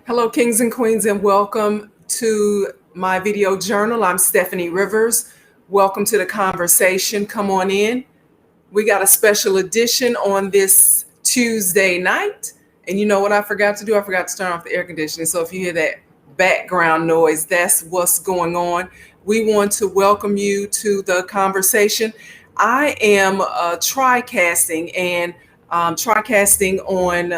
Hello, kings and queens, and welcome to my video journal. I'm Steffanie Rivers. Welcome to the conversation. Come on in. We got a special edition on this Tuesday night. And you know what I forgot to do? I forgot to turn off the air conditioning. So if you hear that background noise, that's what's going on. We want to welcome you to the conversation. I am TriCasting and TriCasting on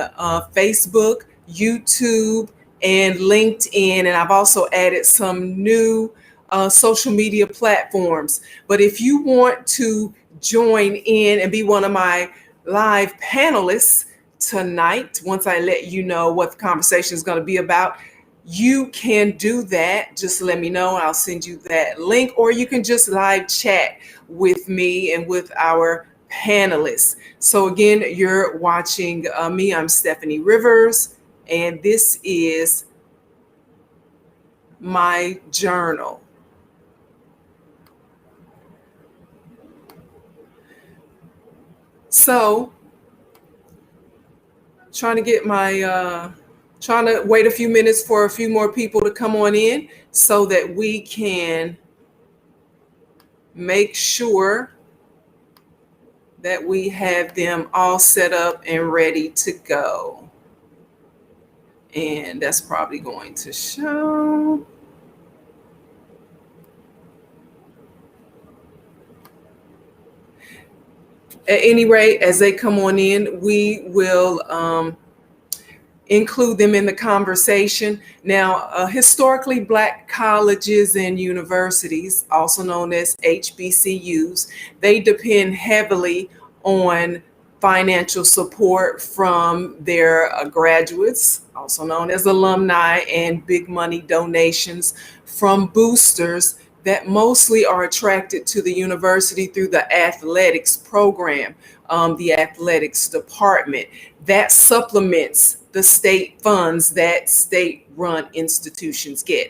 Facebook, YouTube, and LinkedIn. And I've also added some new social media platforms. But if you want to join in and be one of my live panelists tonight, once I let you know what the conversation is going to be about, you can do that. Just let me know and I'll send you that link, or you can just live chat with me and with our panelists. So again, you're watching me. I'm Steffanie Rivers, and this is my journal. So trying to wait a few minutes for a few more people to come on in so that we can make sure that we have them all set up and ready to go. And that's probably going to show. At any rate, as they come on in, we will include them in the conversation. Now, historically, Black colleges and universities, also known as HBCUs, they depend heavily on financial support from their graduates, also known as alumni, and big money donations from boosters that mostly are attracted to the university through the athletics program, the athletics department. That supplements the state funds that state-run institutions get.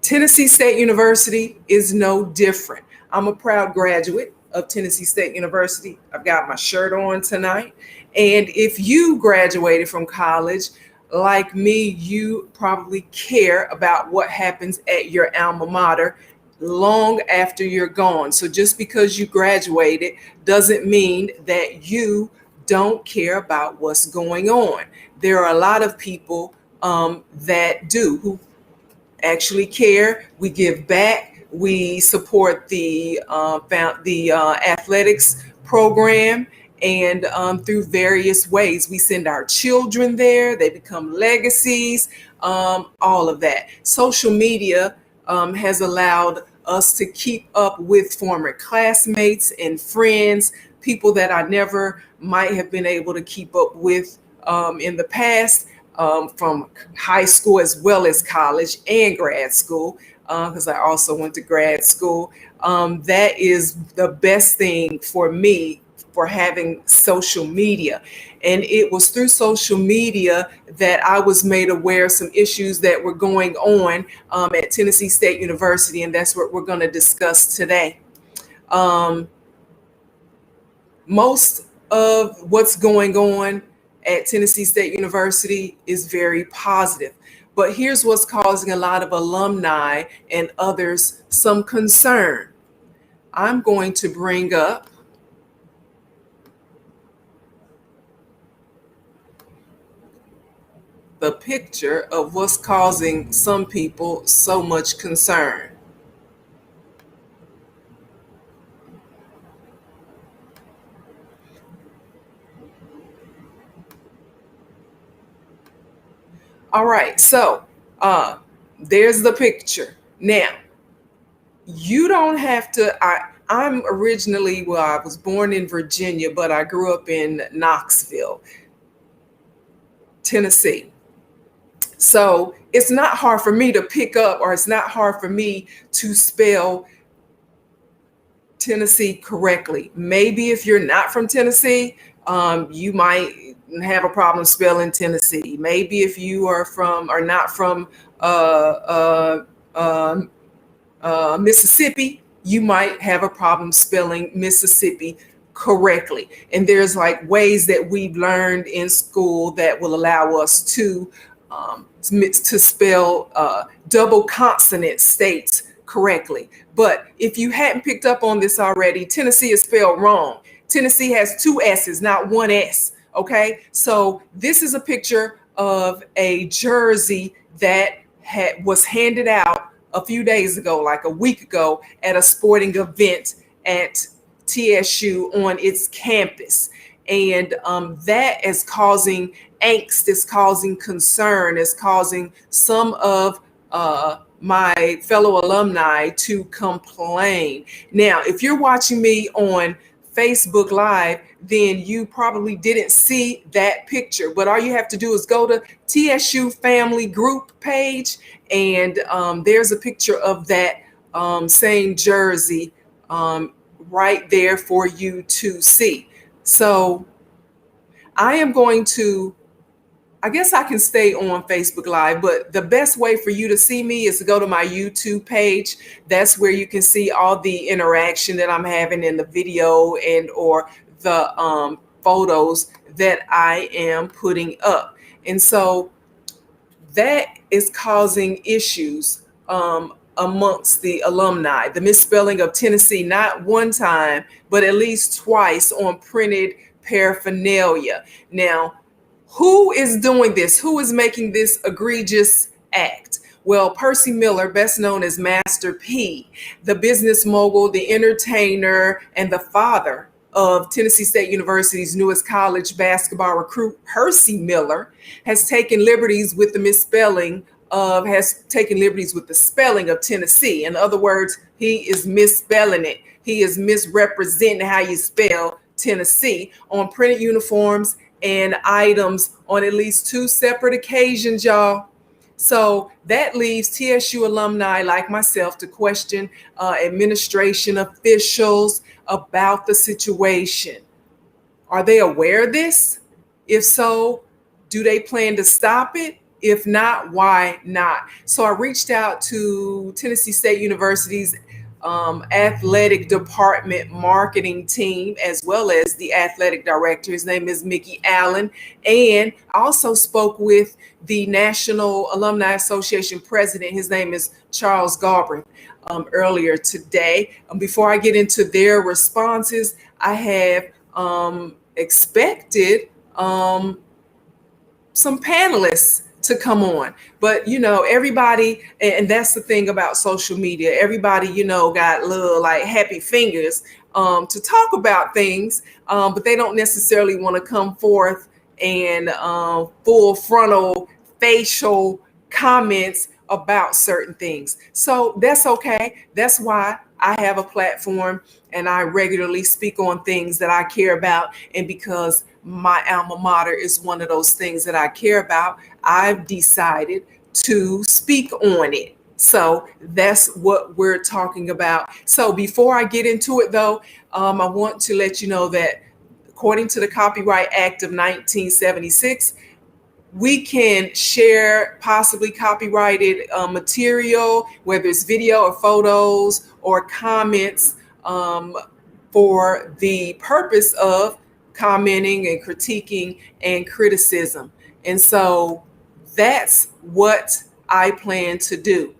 Tennessee State University is no different. I'm a proud graduate of Tennessee State University. I've got my shirt on tonight. And if you graduated from college, like me, you probably care about what happens at your alma mater long after you're gone. So just because you graduated doesn't mean that you don't care about what's going on. There are a lot of people that do, who actually care. We give back. We support the athletics program, and through various ways. We send our children there. They become legacies, all of that. Social media has allowed us to keep up with former classmates and friends, people that I never might have been able to keep up with in the past, from high school as well as college and grad school, because I also went to grad school. That is the best thing for me for having social media. And it was through social media that I was made aware of some issues that were going on at Tennessee State University, and that's what we're going to discuss today. Most of what's going on at Tennessee State University is very positive. But here's what's causing a lot of alumni and others some concern. I'm going to bring up the picture of what's causing some people so much concern. All right, so there's the picture. Now, you don't have to, I'm originally, well, I was born in Virginia, but I grew up in Knoxville, Tennessee. So it's not hard for me to pick up, or it's not hard for me to spell Tennessee correctly. Maybe if you're not from Tennessee, you might have a problem spelling Tennessee. Maybe if you are not from Mississippi, you might have a problem spelling Mississippi correctly. And there's like ways that we've learned in school that will allow us to to spell double consonant states correctly. But if you hadn't picked up on this already, Tennessee is spelled wrong. Tennessee has two S's, not one S. Okay, so this is a picture of a jersey that was handed out a few days ago, like a week ago, at a sporting event at TSU on its campus. And that is causing angst, is causing concern, is causing some of my fellow alumni to complain. Now, if you're watching me on Facebook Live, then you probably didn't see that picture. But all you have to do is go to TSU Family Group page, and there's a picture of that same jersey right there for you to see. So I am going to, I guess I can stay on Facebook Live, but the best way for you to see me is to go to my YouTube page. That's where you can see all the interaction that I'm having in the video and or the photos that I am putting up. And so that is causing issues amongst the alumni. The misspelling of Tennessee, not one time, but at least twice on printed paraphernalia. Now, who is doing this? Who is making this egregious act? Well, Percy Miller, best known as Master P, the business mogul, the entertainer, and the father of Tennessee State University's newest college basketball recruit, Percy Miller, has taken liberties with the spelling of Tennessee. In other words, he is misspelling it. He is misrepresenting how you spell Tennessee on printed uniforms and items on at least two separate occasions, y'all. So that leaves TSU alumni like myself to question administration officials about the situation. Are they aware of this? If so, do they plan to stop it? If not, why not? So I reached out to Tennessee State University's athletic department marketing team, as well as the athletic director. His name is Mickey Allen. And I also spoke with the National Alumni Association president. His name is Charles Galbraith earlier today. Before I get into their responses, I have expected some panelists to come on. But, everybody, and that's the thing about social media, everybody, got little like happy fingers to talk about things, but they don't necessarily want to come forth and full frontal facial comments about certain things. So that's okay. That's why I have a platform and I regularly speak on things that I care about. And because my alma mater is one of those things that I care about, I've decided to speak on it. So that's what we're talking about. So before I get into it, though, I want to let you know that according to the Copyright Act of 1976, we can share possibly copyrighted material, whether it's video or photos or comments, for the purpose of commenting and critiquing and criticism. And so that's what I plan to do.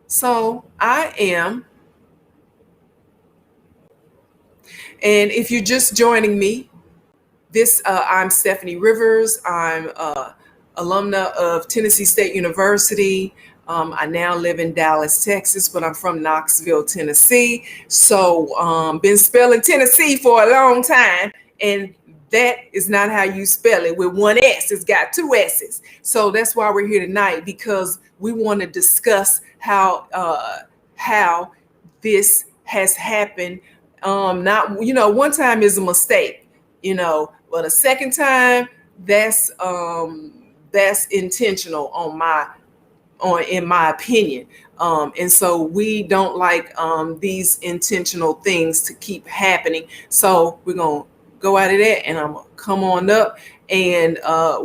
So I am, and if you're just joining me, I'm Steffanie Rivers. I'm alumna of Tennessee State University. I now live in Dallas, Texas, but I'm from Knoxville, Tennessee. So been spelling Tennessee for a long time, and that is not how you spell it with one S. It's got two S's. So that's why we're here tonight, because we want to discuss how this has happened. Not, one time is a mistake, but a second time, that's intentional in my opinion. And so we don't like these intentional things to keep happening. So we're going to go out of that, and I'm going to come on up, and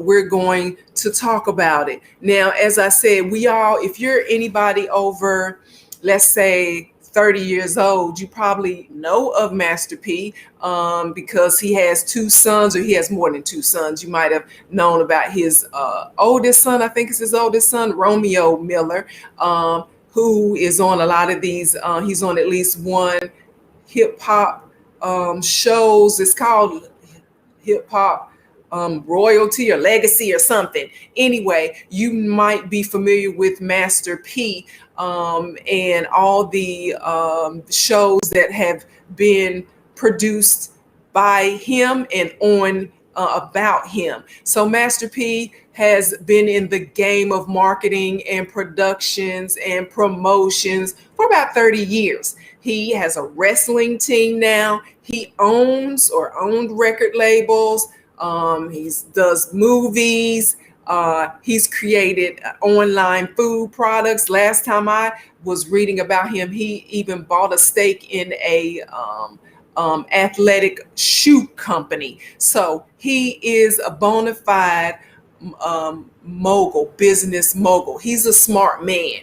we're going to talk about it. Now, as I said, if you're anybody over, let's say 30 years old, you probably know of Master P because he has two sons, or he has more than two sons. You might have known about his oldest son, I think it's his oldest son, Romeo Miller, who is on a lot of these. He's on at least one hip hop shows. It's called Hip Hop Royalty or Legacy or something. Anyway, you might be familiar with Master P and all the shows that have been produced by him and on about him. So Master P has been in the game of marketing and productions and promotions for about 30 years. He has a wrestling team now. He owns or owned record labels. He does movies. He's created online food products. Last time I was reading about him, he even bought a stake in a athletic shoe company. So he is a bona fide mogul, business mogul. He's a smart man.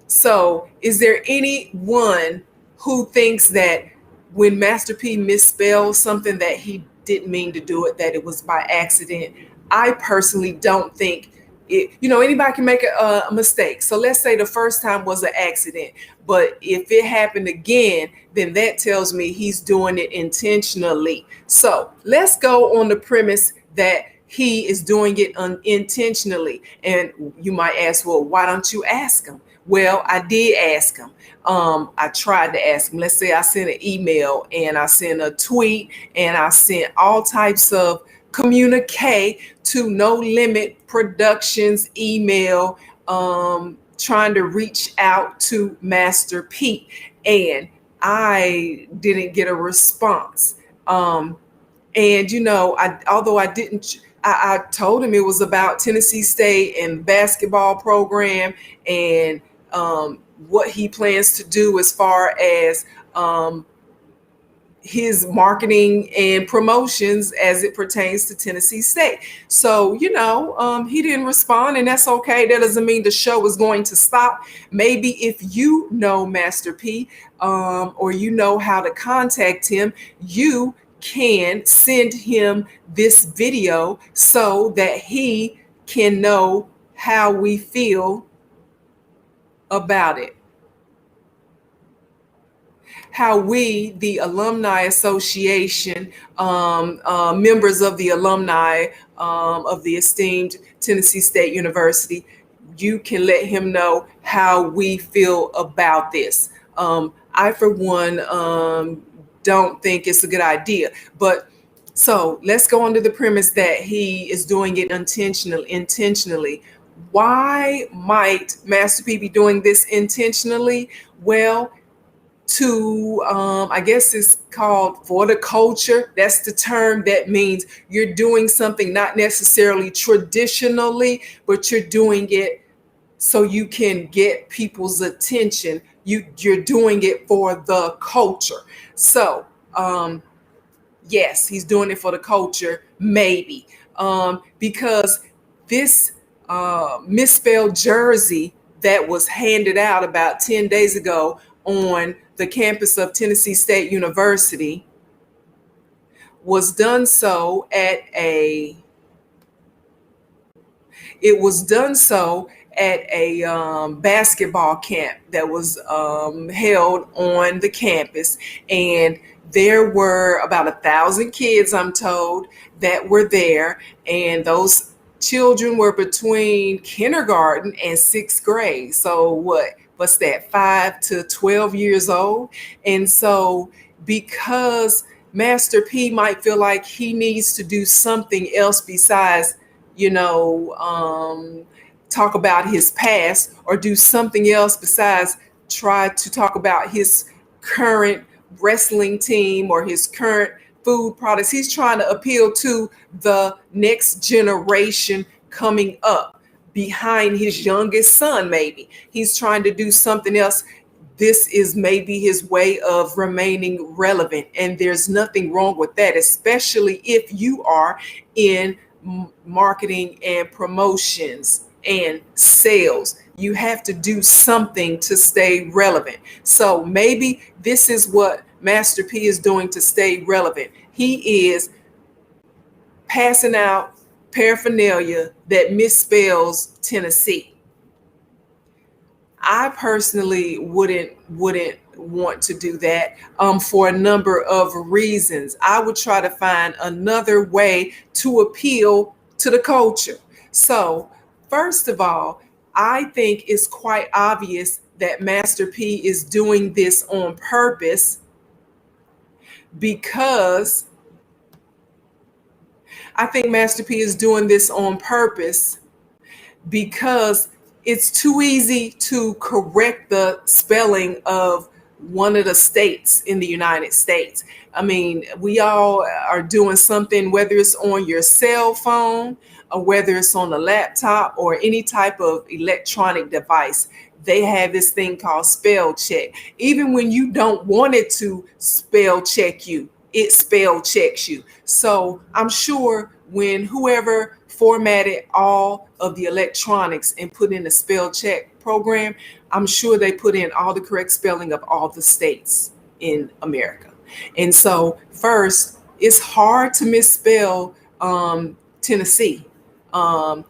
So is there anyone who thinks that when Master P misspelled something that he didn't mean to do it, that it was by accident? I personally don't think it, anybody can make a mistake. So let's say the first time was an accident, but if it happened again, then that tells me he's doing it intentionally. So let's go on the premise that he is doing it unintentionally. And you might ask, well, why don't you ask him? Well, I did ask him. I tried to ask him. Let's say I sent an email and I sent a tweet and I sent all types of communique to No Limit Productions email, trying to reach out to Master P, and I didn't get a response. And although I didn't, I told him it was about Tennessee State and basketball program and what he plans to do as far as his marketing and promotions as it pertains to Tennessee State. So, he didn't respond, and that's okay. That doesn't mean the show is going to stop. Maybe if you know Master P or you know how to contact him, you can send him this video so that he can know how we feel about it. How we, the Alumni Association, members of the alumni of the esteemed Tennessee State University, you can let him know how we feel about this. I, for one, don't think it's a good idea. But so let's go under the premise that he is doing it intentionally. Why might Master P be doing this intentionally? Well, I guess it's called for the culture. That's the term that means you're doing something not necessarily traditionally, but you're doing it so you can get people's attention. You're doing it for the culture. So, yes, he's doing it for the culture, maybe, because this misspelled jersey that was handed out about 10 days ago on the campus of Tennessee State University was done so at a basketball camp that was held on the campus, and there were about 1,000 kids, I'm told, that were there, and those children were between kindergarten and sixth grade. So what's that, 5 to 12 years old? And so because Master P might feel like he needs to do something else besides, talk about his past, or do something else besides try to talk about his current wrestling team or his current food products. He's trying to appeal to the next generation coming up behind his youngest son. Maybe he's trying to do something else. This is maybe his way of remaining relevant, and there's nothing wrong with that, especially if you are in marketing and promotions and sales. You have to do something to stay relevant. So maybe this is what Master P is doing to stay relevant. He is passing out paraphernalia that misspells Tennessee. I personally wouldn't want to do that for a number of reasons. I would try to find another way to appeal to the culture. So, first of all, I think it's quite obvious that Master P is doing this on purpose because I think Master P is doing this on purpose because it's too easy to correct the spelling of one of the states in the United States. I mean, we all are doing something, whether it's on your cell phone or whether it's on a laptop or any type of electronic device. They have this thing called spell check. Even when you don't want it to spell check you, it spell checks you. So I'm sure when whoever formatted all of the electronics and put in the spell check program, I'm sure they put in all the correct spelling of all the states in America. And so first, it's hard to misspell Tennessee. And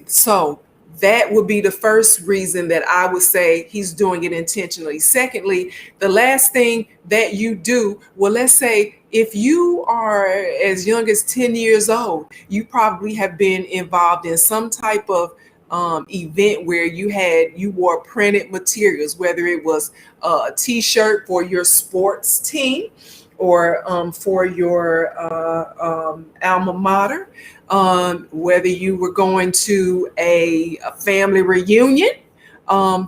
so that would be the first reason that I would say he's doing it intentionally. Secondly, the last thing that you do, well, let's say if you are as young as 10 years old, you probably have been involved in some type of event where you wore printed materials, whether it was a t-shirt for your sports team or for your alma mater, whether you were going to a family reunion.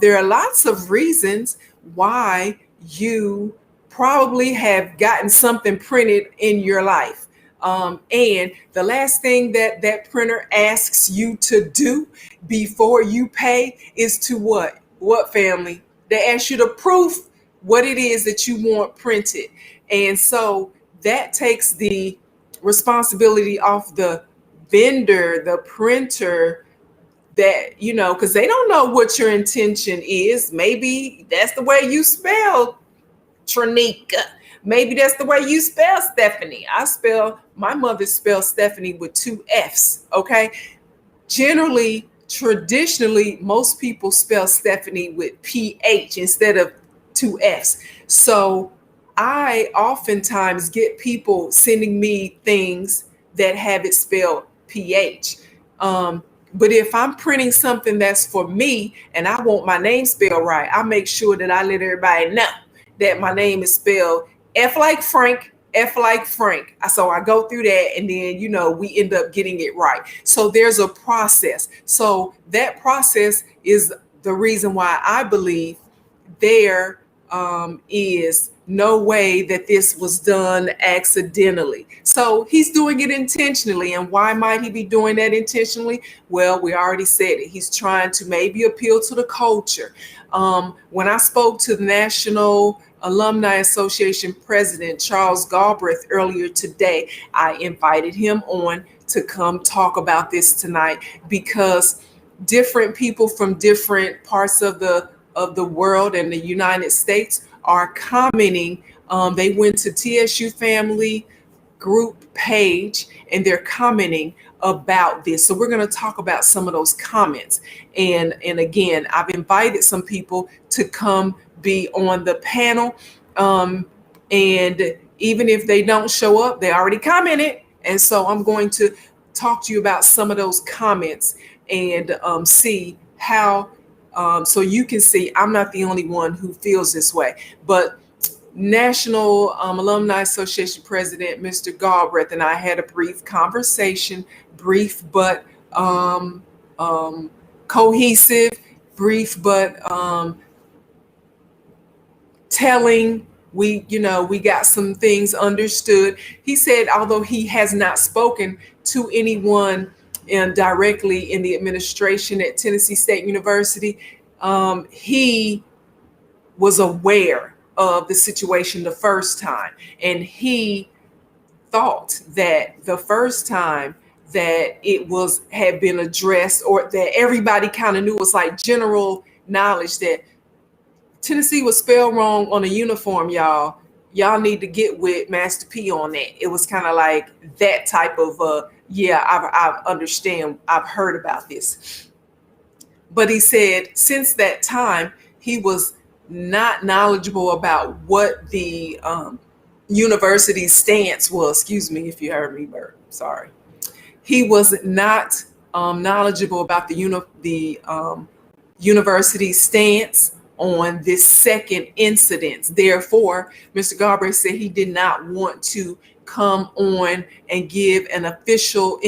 There are lots of reasons why you probably have gotten something printed in your life. And the last thing that that printer asks you to do before you pay is to what? What, family? They ask you to proof what it is that you want printed. And so that takes the responsibility off the vendor, the printer, that, because they don't know what your intention is. Maybe that's the way you spell Trinika. Maybe that's the way you spell Steffanie. My mother spells Steffanie with 2 F's, okay? Traditionally, most people spell Steffanie with PH instead of 2 F's. So I oftentimes get people sending me things that have it spelled PH. But if I'm printing something that's for me and I want my name spelled right, I make sure that I let everybody know that my name is spelled F like Frank, F like Frank. So I go through that and then, we end up getting it right. So there's a process. So that process is the reason why I believe there is no way that this was done accidentally. So he's doing it intentionally. And why might he be doing that intentionally? Well, we already said it. He's trying to maybe appeal to the culture. When I spoke to the National Alumni Association President Charles Galbraith earlier today, I invited him on to come talk about this tonight because different people from different parts of the world and the United States are commenting. They went to TSU Family Group page and they're commenting about this. So we're going to talk about some of those comments. And again, I've invited some people to come be on the panel. And even if they don't show up, they already commented. And so I'm going to talk to you about some of those comments and see how, so you can see I'm not the only one who feels this way. But National Alumni Association President Mr. Galbraith and I had a brief conversation, brief but cohesive, brief but telling. We got some things understood. He said, although he has not spoken to anyone directly in the administration at Tennessee State University, he was aware of the situation the first time. And he thought that the first time that it had been addressed, or that everybody kind of knew. It was like general knowledge that Tennessee was spelled wrong on a uniform, y'all. Y'all need to get with Master P on that. It was kind of like that type of, yeah, I understand. I've heard about this. But he said since that time, he was not knowledgeable about what the university's stance was. Excuse me if you heard me burp. Sorry. He was not knowledgeable about the university's stance on this second incident. Therefore, Mr. Galbraith said he did not want to come on and give an official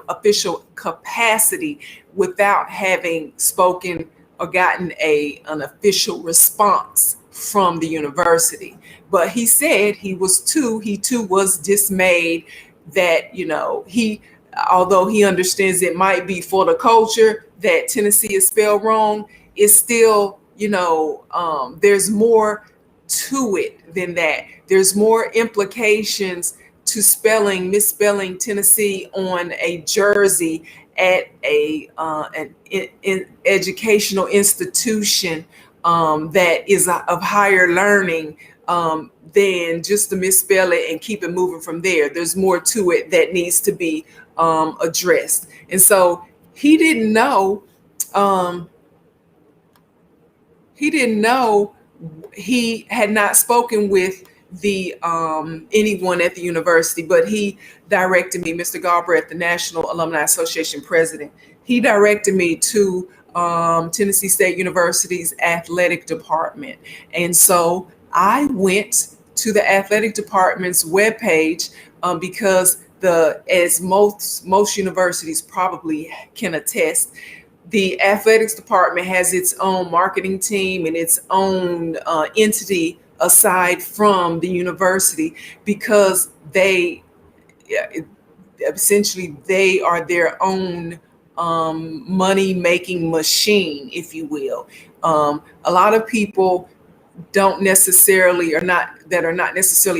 official capacity without having spoken or gotten an official response from the university. But he said he too was dismayed that, although he understands it might be for the culture that Tennessee is spelled wrong, it's still, there's more to it than that. There's more implications to misspelling Tennessee on a jersey at an educational institution that is of higher learning than just to misspell it and keep it moving from there. There's more to it that needs to be addressed. And so he didn't know. He had not spoken with the anyone at the university, but he directed me, Mr. Galbraith, the National Alumni Association president. He directed me to Tennessee State University's athletic department. And so I went to the athletic department's webpage because as most universities probably can attest, the athletics department has its own marketing team and its own entity aside from the university, because they are their own money-making machine, if you will. A lot of people are not necessarily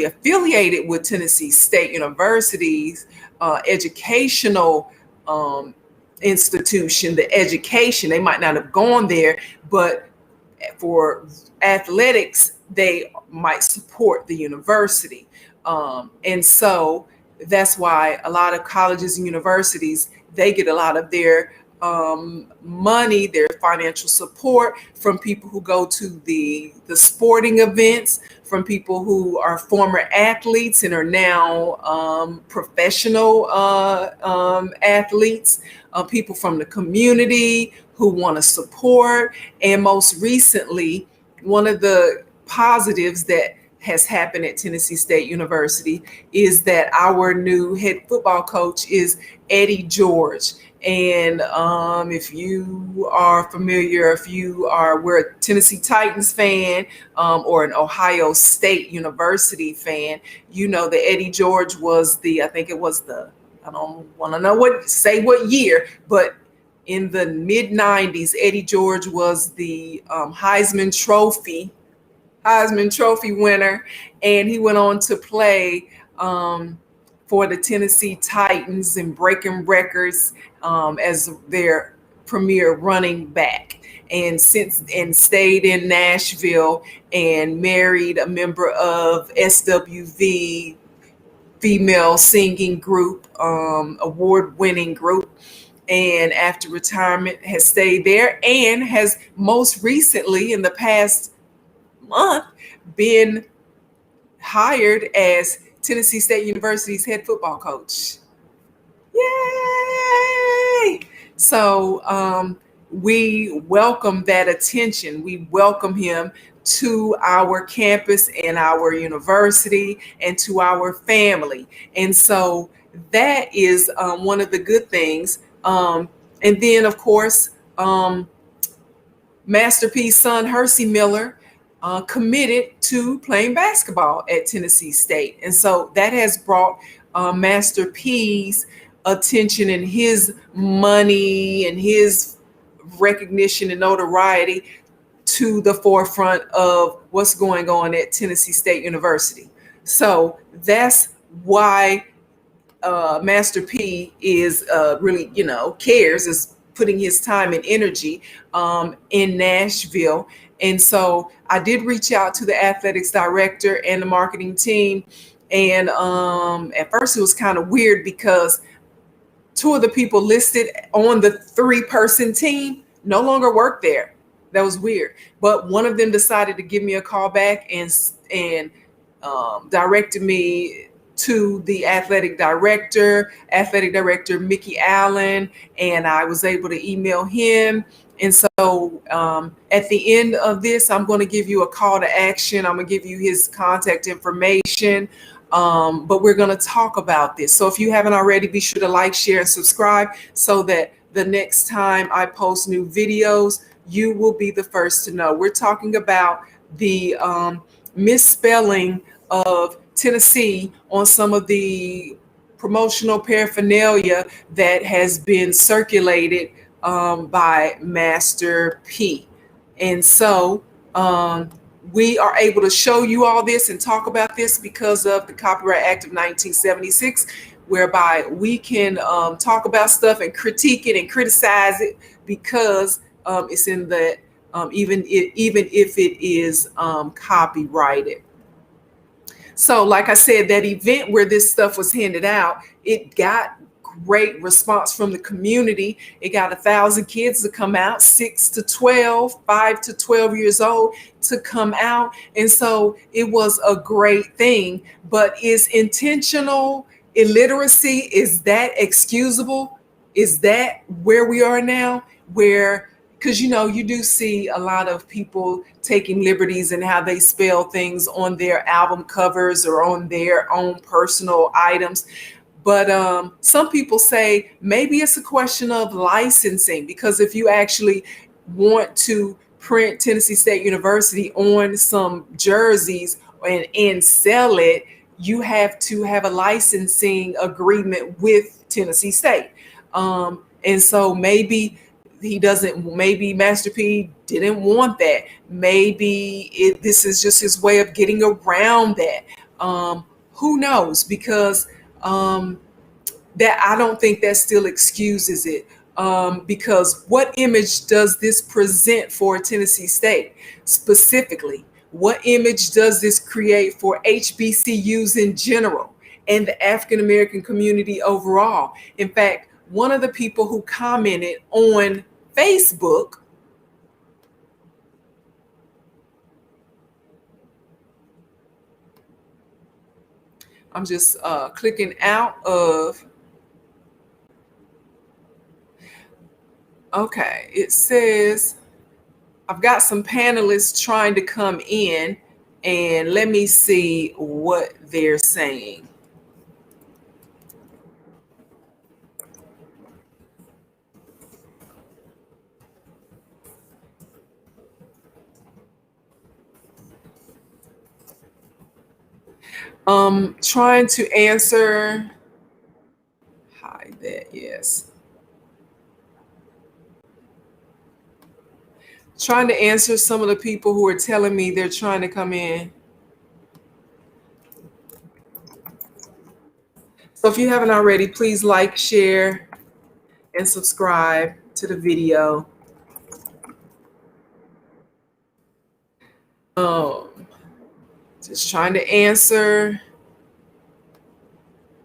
affiliated with Tennessee State University's educational institution, the education. They might not have gone there, but for athletics, they might support the university. And so that's why a lot of colleges and universities, they get a lot of their money, their financial support from people who go to the sporting events, from people who are former athletes and are now professional athletes, people from the community who want to support. And most recently, one of the positives that has happened at Tennessee State University is that our new head football coach is Eddie George. And if you are familiar, we're a Tennessee Titans fan or an Ohio State University fan, you know that Eddie George was I don't want to know what year, but in the mid 90s, Eddie George was the Heisman Trophy winner, and he went on to play for the Tennessee Titans and breaking records as their premier running back, and stayed in Nashville and married a member of SWV, female singing group, award-winning group. And after retirement has stayed there, and has most recently in the past month been hired as Tennessee State University's head football coach. Yay! So we welcome that attention. We welcome him to our campus and our university and to our family. And so that is one of the good things. And then, of course, Master P's son, Hersey Miller, committed to playing basketball at Tennessee State. And so that has brought Master P's attention and his money and his recognition and notoriety to the forefront of what's going on at Tennessee State University. So that's why Master P is really, cares, is putting his time and energy in Nashville. And so I did reach out to the athletics director and the marketing team. And at first it was kind of weird because two of the people listed on the 3-person team no longer work there. That was weird. But one of them decided to give me a call back and directed me to the athletic director Mickey Allen, and I was able to email him. And so at the end of this, I'm going to give you a call to action. I'm going to give you his contact information. But we're going to talk about this. So if you haven't already, be sure to like, share, and subscribe so that the next time I post new videos, you will be the first to know. We're talking about the misspelling of Tennessee on some of the promotional paraphernalia that has been circulated by Master P. And so we are able to show you all this and talk about this because of the Copyright Act of 1976, whereby we can talk about stuff and critique it and criticize it because it's in the even if it is copyrighted. So like I said, that event where this stuff was handed out, it got great response from the community. It got 1,000 kids to come out, 6 to 12, 5 to 12 years old to come out. And so it was a great thing. But is intentional illiteracy, is that excusable? Is that where we are now? Because you do see a lot of people taking liberties in how they spell things on their album covers or on their own personal items. But some people say maybe it's a question of licensing, because if you actually want to print Tennessee State University on some jerseys and sell it, you have to have a licensing agreement with Tennessee State. And so maybe maybe Master P didn't want that. Maybe this is just his way of getting around that. Who knows? Because that I don't think that still excuses it. Because what image does this present for Tennessee State specifically? What image does this create for HBCUs in general and the African American community overall? In fact, one of the people who commented on Facebook I'm just clicking out of. Okay, it says I've got some panelists trying to come in, and let me see what they're saying. Trying to answer. Hide that, yes. Trying to answer some of the people who are telling me they're trying to come in. So if you haven't already, please like, share, and subscribe to the video. Just trying to answer.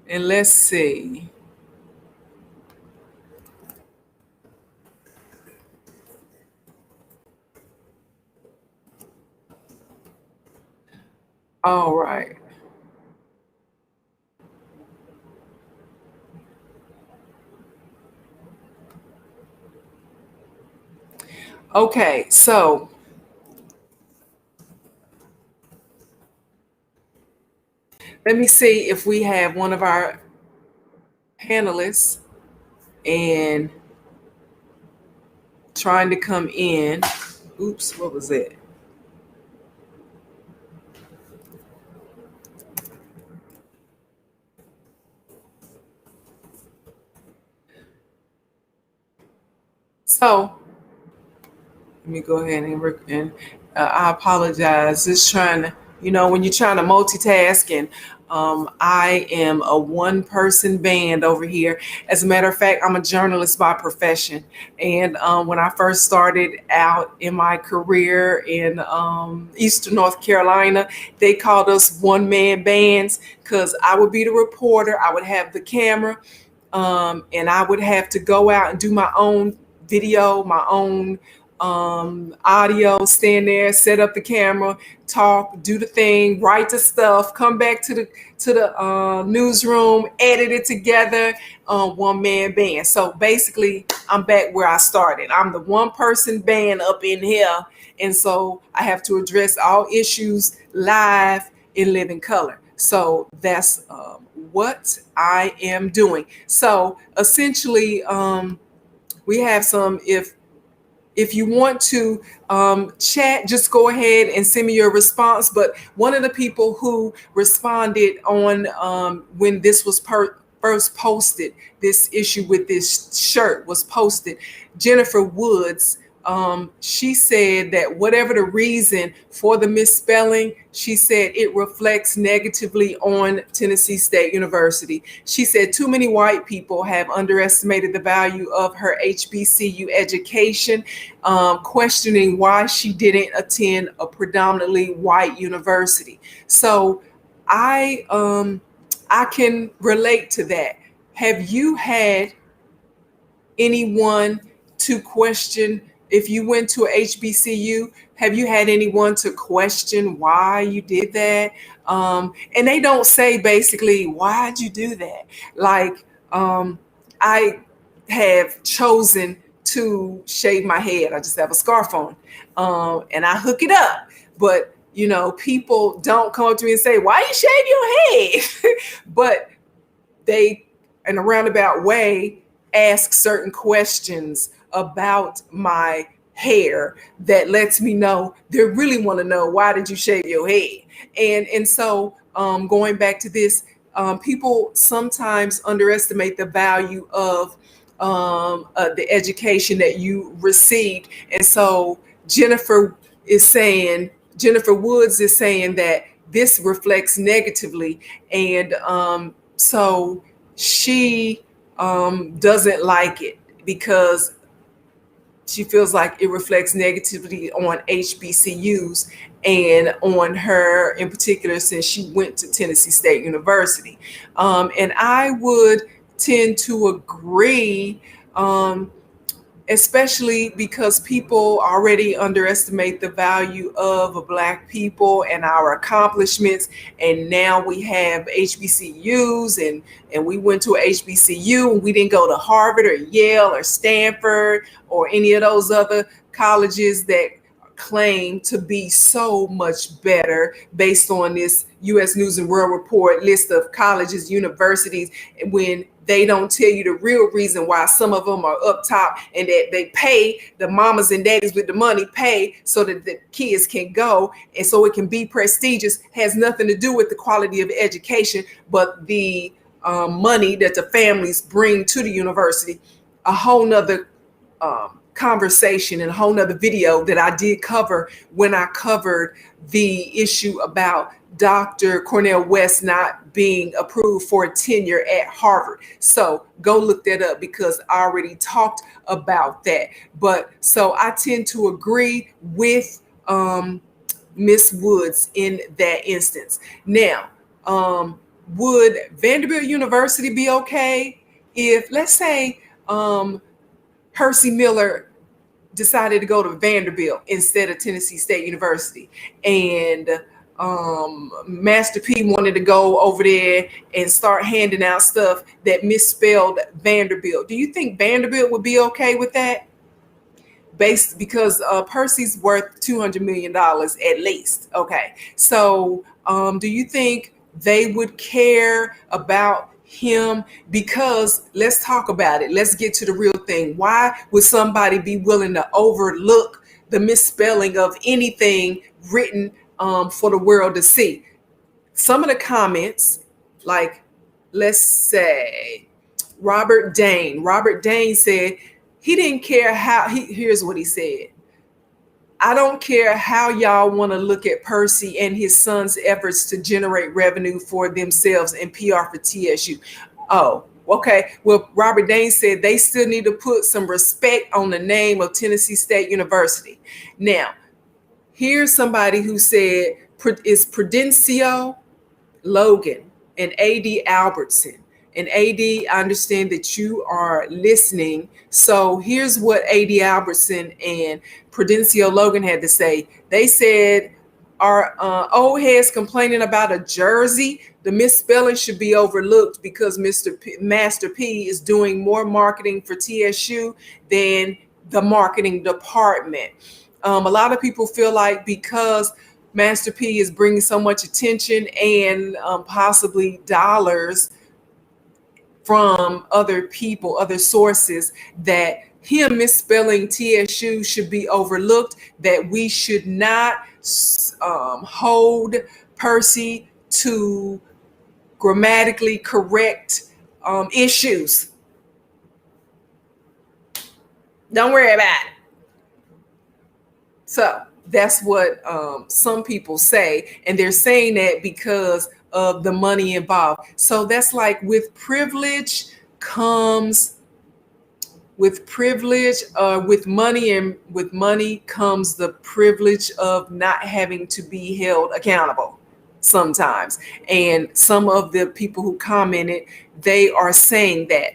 And let's see. All right. Okay, so let me see if we have one of our panelists and trying to come in. Oops, what was it? So let me go ahead and I apologize. Just trying to, when you're trying to multitask and I am a one-person band over here. As a matter of fact, I'm a journalist by profession. And when I first started out in my career in Eastern North Carolina, they called us one-man bands because I would be the reporter, I would have the camera, and I would have to go out and do my own video, my own audio, stand there, set up the camera, talk, do the thing, write the stuff, come back to the newsroom, edit it together, one man band. So basically, I'm back where I started. I'm the one person band up in here, and so I have to address all issues live in living color. So that's what I am doing. So essentially, we have some, if you want to chat, just go ahead and send me your response. But one of the people who responded on when this was first posted, this issue with this shirt was posted, Jennifer Woods, she said that whatever the reason for the misspelling, she said it reflects negatively on Tennessee State University. She said too many white people have underestimated the value of her HBCU education, questioning why she didn't attend a predominantly white university. So I can relate to that. Have you had anyone to question? If you went to a HBCU, have you had anyone to question why you did that? And they don't say basically, why'd you do that? Like, I have chosen to shave my head. I just have a scarf on, and I hook it up. But, people don't come up to me and say, why you shave your head? But they, in a roundabout way, ask certain questions about my hair that lets me know they really want to know, why did you shave your head? And so going back to this, people sometimes underestimate the value of the education that you received. And so Jennifer Woods is saying that this reflects negatively. And so she doesn't like it because she feels like it reflects negativity on HBCUs and on her in particular, since she went to Tennessee State University. And I would tend to agree, especially because people already underestimate the value of Black people and our accomplishments. And now we have HBCUs, and we went to a HBCU, and we didn't go to Harvard or Yale or Stanford or any of those other colleges that claim to be so much better based on this U.S. News and World Report list of colleges, universities, when they don't tell you the real reason why some of them are up top, and that they pay, the mamas and daddies with the money pay so that the kids can go and so it can be prestigious. Has nothing to do with the quality of education, but the money that the families bring to the university. A whole nother conversation and a whole nother video that I did cover when I covered the issue about Dr. Cornel West not being approved for tenure at Harvard. So go look that up because I already talked about that. But so I tend to agree with Miss Woods in that instance. Now, would Vanderbilt University be okay if, let's say, Percy Miller decided to go to Vanderbilt instead of Tennessee State University, and Master P wanted to go over there and start handing out stuff that misspelled Vanderbilt? Do you think Vanderbilt would be okay with that? Because Percy's worth $200 million at least. Okay, so do you think they would care about him? Because let's talk about it. Let's get to the real thing. Why would somebody be willing to overlook the misspelling of anything written for the world to see? Some of the comments, like, let's say Robert Dane said he didn't care how here's what he said. I don't care how y'all want to look at Percy and his son's efforts to generate revenue for themselves and PR for TSU. Oh, okay. Well, Robert Dane said they still need to put some respect on the name of Tennessee State University. Now, here's somebody who said, is Prudencio Logan and A.D. Albertson. And A.D., I understand that you are listening. So here's what A.D. Albertson and Prudencio Logan had to say. They said, our old heads complaining about a jersey, the misspelling should be overlooked because Master P is doing more marketing for TSU than the marketing department. A lot of people feel like because Master P is bringing so much attention and possibly dollars from other people, other sources, that him misspelling TSU should be overlooked, that we should not hold Percy to grammatically correct issues. Don't worry about it. So that's what some people say, and they're saying that because of the money involved. So that's like with privilege comes with money, and with money comes the privilege of not having to be held accountable sometimes. And some of the people who commented, they are saying that.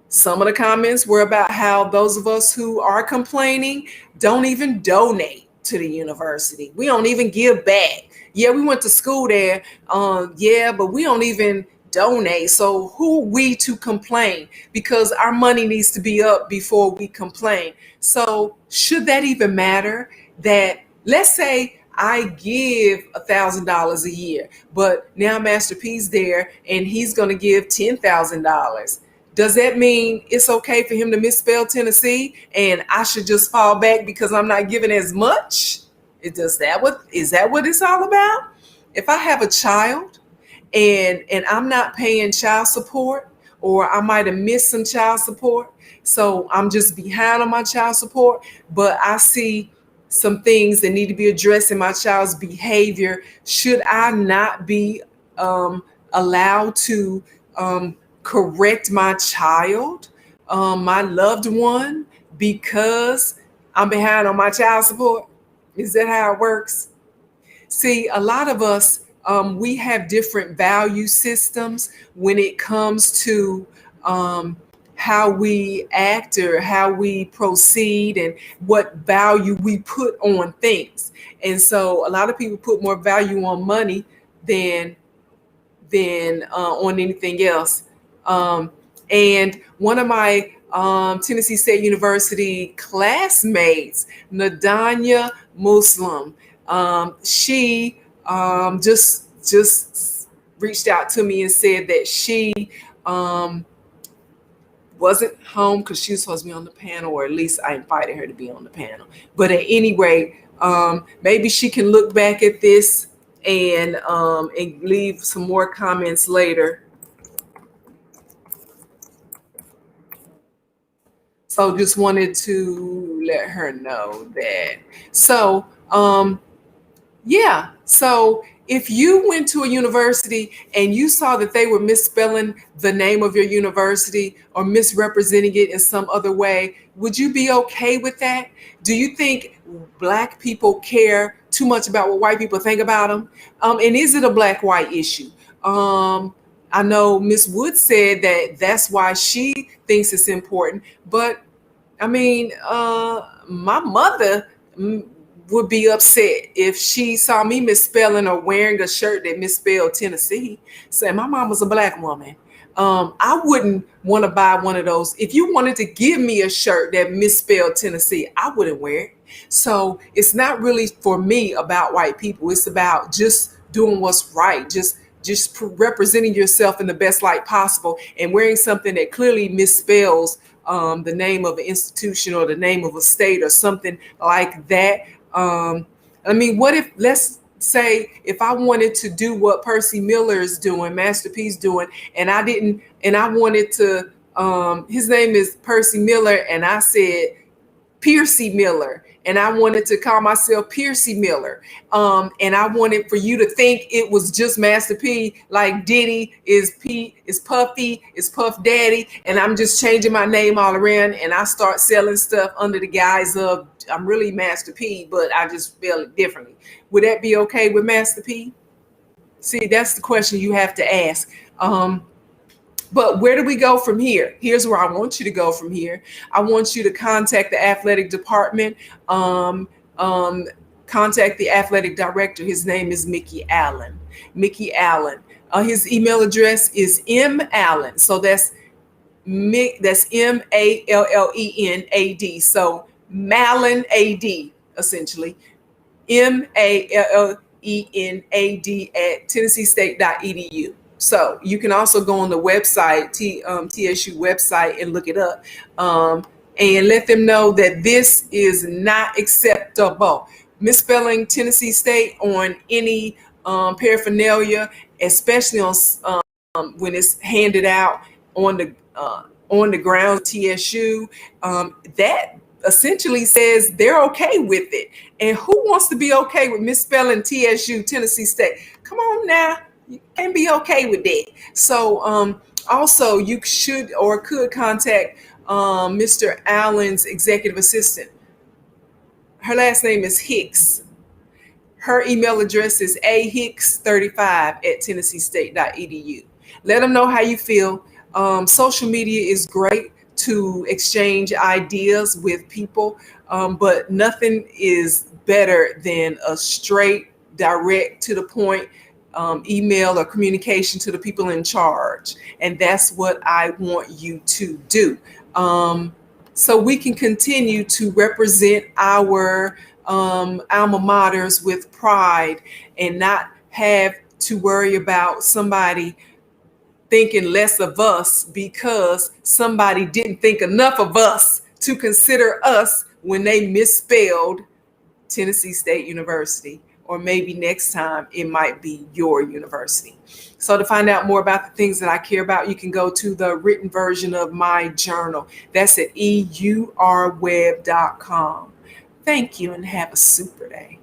Some of the comments were about how those of us who are complaining don't even donate to the university. We don't even give back. Yeah, we went to school there. Yeah, but we don't even donate. So who are we to complain? Because our money needs to be up before we complain. So should that even matter? That, let's say I give $1,000 a year, but now Master P's there and he's going to give $10,000. Does that mean it's okay for him to misspell Tennessee and I should just fall back because I'm not giving as much? Is that what it's all about? If I have a child and I'm not paying child support, or I might have missed some child support, so I'm just behind on my child support, but I see some things that need to be addressed in my child's behavior, should I not be allowed to correct my child, my loved one, because I'm behind on my child support? Is that how it works? See, a lot of us, we have different value systems when it comes to how we act or how we proceed and what value we put on things. And so a lot of people put more value on money than on anything else. And one of my Tennessee State University classmates, Nadanya Muslim, she just reached out to me and said that she wasn't home because she was supposed to be on the panel, or at least I invited her to be on the panel. But at any rate, maybe she can look back at this and leave some more comments later. So just wanted to let her know that. So yeah, so if you went to a university and you saw that they were misspelling the name of your university or misrepresenting it in some other way, would you be okay with that? Do you think Black people care too much about what white people think about them? And is it a Black-white issue? I know Miss Wood said that that's why she thinks it's important, but I mean, my mother would be upset if she saw me misspelling or wearing a shirt that misspelled Tennessee. So my mom was a Black woman. I wouldn't want to buy one of those. If you wanted to give me a shirt that misspelled Tennessee, I wouldn't wear it. So it's not really for me about white people. It's about just doing what's right, just representing yourself in the best light possible, and wearing something that clearly misspells the name of an institution or the name of a state or something like that. I mean, what if, let's say, if I wanted to do what Percy Miller is doing, Master P's doing, and I wanted to, his name is Percy Miller, and I said Piercy Miller, and I wanted to call myself Piercy Miller. And I wanted for you to think it was just Master P, like Diddy is Puffy, is Puff Daddy, and I'm just changing my name all around, and I start selling stuff under the guise of I'm really Master P, but I just spell it differently. Would that be okay with Master P? See, that's the question you have to ask. But where do we go from here? Here's where I want you to go from here. I want you to contact the athletic department. Contact the athletic director. His name is Mickey Allen. Mickey Allen. His email address is mallen. So that's MALLENAD. So Mallen AD, essentially. MALLENAD@TennesseeState.edu. So you can also go on the website, TSU website, and look it up, and let them know that this is not acceptable. Misspelling Tennessee State on any paraphernalia, especially on when it's handed out on the ground TSU, that essentially says they're okay with it. And who wants to be okay with misspelling TSU, Tennessee State? Come on now. You can be okay with that. So also you should or could contact Mr. Allen's executive assistant. Her last name is Hicks. Her email address is ahicks35@tennesseestate.edu. Let them know how you feel. Social media is great to exchange ideas with people, but nothing is better than a straight, direct, to the point email or communication to the people in charge. And that's what I want you to do. So we can continue to represent our alma maters with pride and not have to worry about somebody thinking less of us because somebody didn't think enough of us to consider us when they misspelled Tennessee State University. Or maybe next time it might be your university. So to find out more about the things that I care about, you can go to the written version of my journal. That's at eurweb.com. Thank you and have a super day.